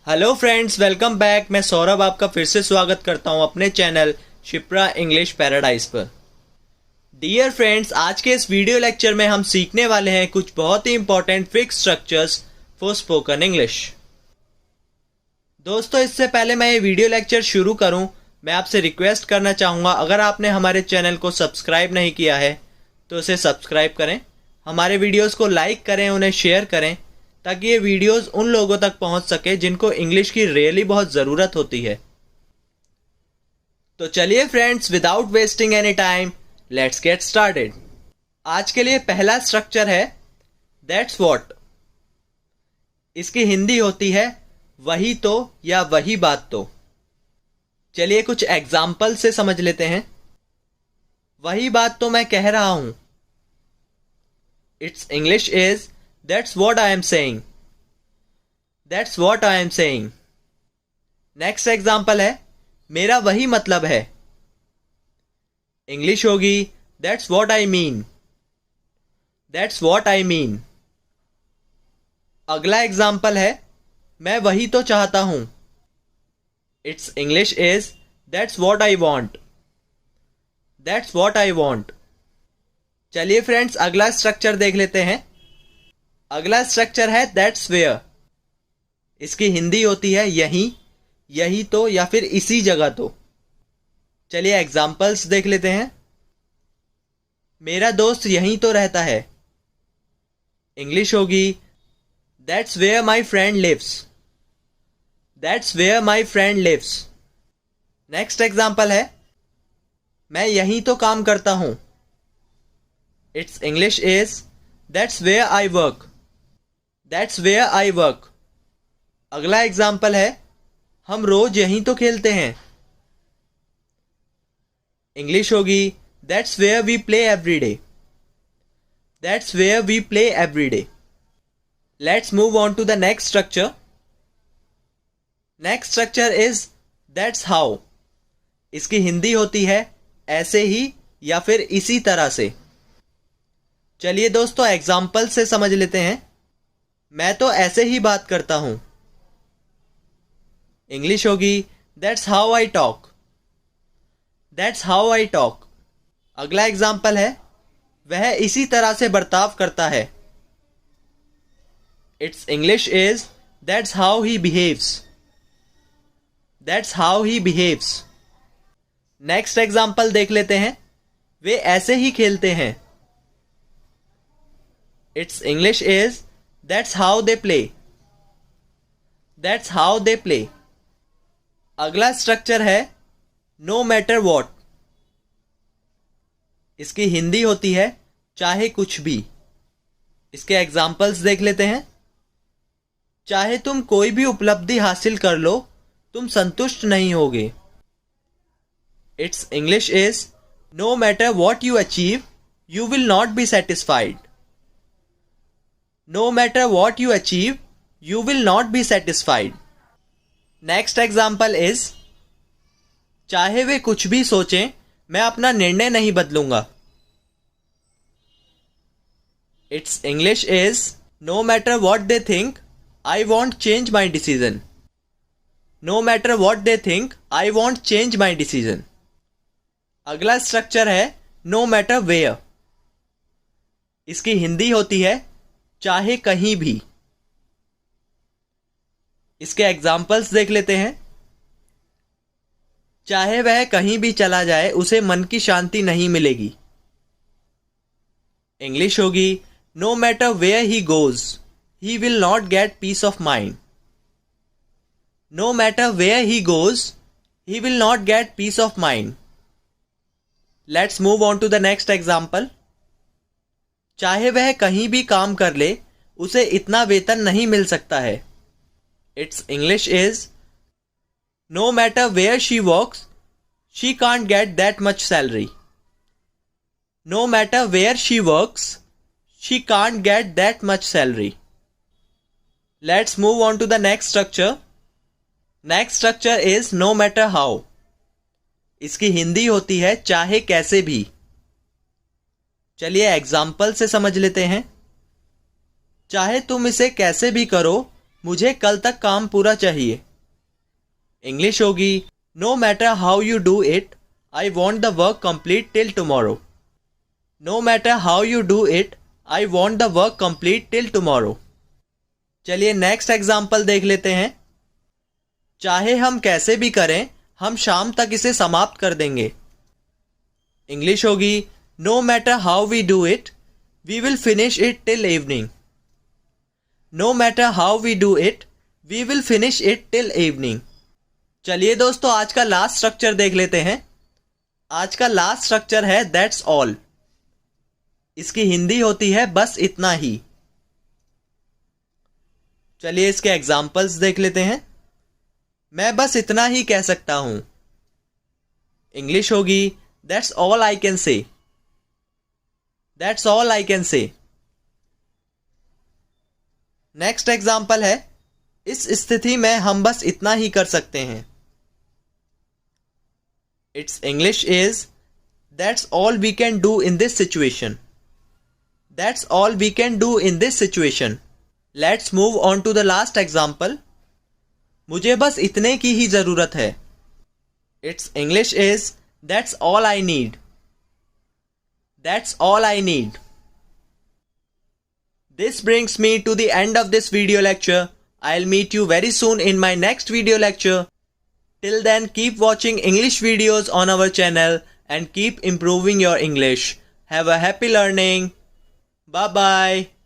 Hello friends, welcome back. मैं सौरभ आपका फिर से स्वागत करता हूं अपने चैनल शिप्रा इंग्लिश पैराडाइज पर। डियर फ्रेंड्स, आज के इस वीडियो लेक्चर में हम सीखने वाले हैं कुछ बहुत ही important fix structures for spoken English. दोस्तों, इससे पहले मैं ये वीडियो लेक्चर शुरू करूं, मैं आपसे रिक्वेस्ट करना चाहूँगा, अगर आपने हमारे चैनल को सब्सक्राइब नहीं किया है तो उसे सब्सक्राइब करें, हमारे वीडियोज़ को लाइक करें, उन्हें शेयर करें ताकि ये वीडियोस उन लोगों तक पहुंच सके जिनको इंग्लिश की रियली बहुत ज़रूरत होती है। तो चलिए friends, without wasting any time let's get started. आज के लिए पहला स्ट्रक्चर है दैट्स व्हाट। इसकी हिंदी होती है वही तो या वही बात तो। चलिए कुछ एग्जाम्पल से समझ लेते हैं। वही बात तो मैं कह रहा हूं। It's English is That's what I am saying. That's what I am saying. Next example है मेरा वही मतलब है। इंग्लिश होगी That's what I mean. That's what I mean. अगला एग्जाम्पल है मैं वही तो चाहता हूं। It's English is That's what I want. That's what I want. चलिए फ्रेंड्स, अगला स्ट्रक्चर देख लेते हैं। अगला स्ट्रक्चर है दैट्स वेयर। इसकी हिंदी होती है यही, यही तो या फिर इसी जगह तो। चलिए एग्जाम्पल्स देख लेते हैं। मेरा दोस्त यहीं तो रहता है। इंग्लिश होगी that's where my friend lives. That's where my friend lives. Next example है मैं यहीं तो काम करता हूं। It's English is that's where I work. That's where I work. अगला एग्जाम्पल है हम रोज यहीं तो खेलते हैं। इंग्लिश होगी That's where we play every day. That's where we play every day. Let's move on to the next structure. Next structure is That's how. इसकी हिंदी होती है ऐसे ही या फिर इसी तरह से। चलिए दोस्तों, एग्जाम्पल से समझ लेते हैं। मैं तो ऐसे ही बात करता हूं। इंग्लिश होगी that's how I talk. That's how I talk. अगला एग्जाम्पल है वह इसी तरह से बर्ताव करता है। It's English is that's how he behaves. That's how he behaves. Next example देख लेते हैं। वे ऐसे ही खेलते हैं। It's English is That's how they play. That's how they play. अगला स्ट्रक्चर है No matter what. इसकी हिंदी होती है चाहे कुछ भी। इसके एग्जाम्पल्स देख लेते हैं। चाहे तुम कोई भी उपलब्धि हासिल कर लो, तुम संतुष्ट नहीं होगे। Its English is No matter what you achieve, you will not be satisfied. No matter what you achieve, you will not be satisfied. Next example is चाहे वे कुछ भी सोचें, मैं अपना निर्णय नहीं बदलूंगा। Its English is No matter what they think, I won't change my decision. No matter what they think, I won't change my decision. अगला स्ट्रक्चर है No matter where. इसकी हिंदी होती है चाहे कहीं भी। इसके एग्जाम्पल्स देख लेते हैं। चाहे वह कहीं भी चला जाए, उसे मन की शांति नहीं मिलेगी। इंग्लिश होगी no matter where he goes, he will not get peace of mind. No matter where he goes, he will not get peace of mind. Let's move on to the next example. चाहे वह कहीं भी काम कर ले, उसे इतना वेतन नहीं मिल सकता है। It's English is no matter where she works, she can't get that much salary. No matter where she works, she can't get that much salary. Let's move on to the next structure. Next structure is no matter how. इसकी हिंदी होती है चाहे कैसे भी। चलिए example से समझ लेते हैं। चाहे तुम इसे कैसे भी करो, मुझे कल तक काम पूरा चाहिए। इंग्लिश होगी no matter how you do it, I want the work complete till tomorrow. No matter how you do it, I want the work complete till tomorrow. चलिए नेक्स्ट एग्जाम्पल देख लेते हैं। चाहे हम कैसे भी करें, हम शाम तक इसे समाप्त कर देंगे। इंग्लिश होगी no matter how we do it, we will finish it till evening. No matter how we do it, we will finish it till evening. चलिए दोस्तों आज का लास्ट स्ट्रक्चर देख लेते हैं। आज का लास्ट स्ट्रक्चर है दैट्स ऑल। इसकी हिंदी होती है बस इतना ही। चलिए इसके एग्जाम्पल्स देख लेते हैं। मैं बस इतना ही कह सकता हूं। इंग्लिश होगी that's all I can say. That's all I can say. Next example है इस स्थिति में हम बस इतना ही कर सकते हैं। It's English is that's all we can do in this situation. That's all we can do in this situation. Let's move on to the last example. मुझे बस इतने की ही जरूरत है। It's English is that's all I need. That's all I need. This brings me to the end of this video lecture. I'll meet you very soon in my next video lecture. Till then, keep watching English videos on our channel and keep improving your English. Have a happy learning. Bye bye.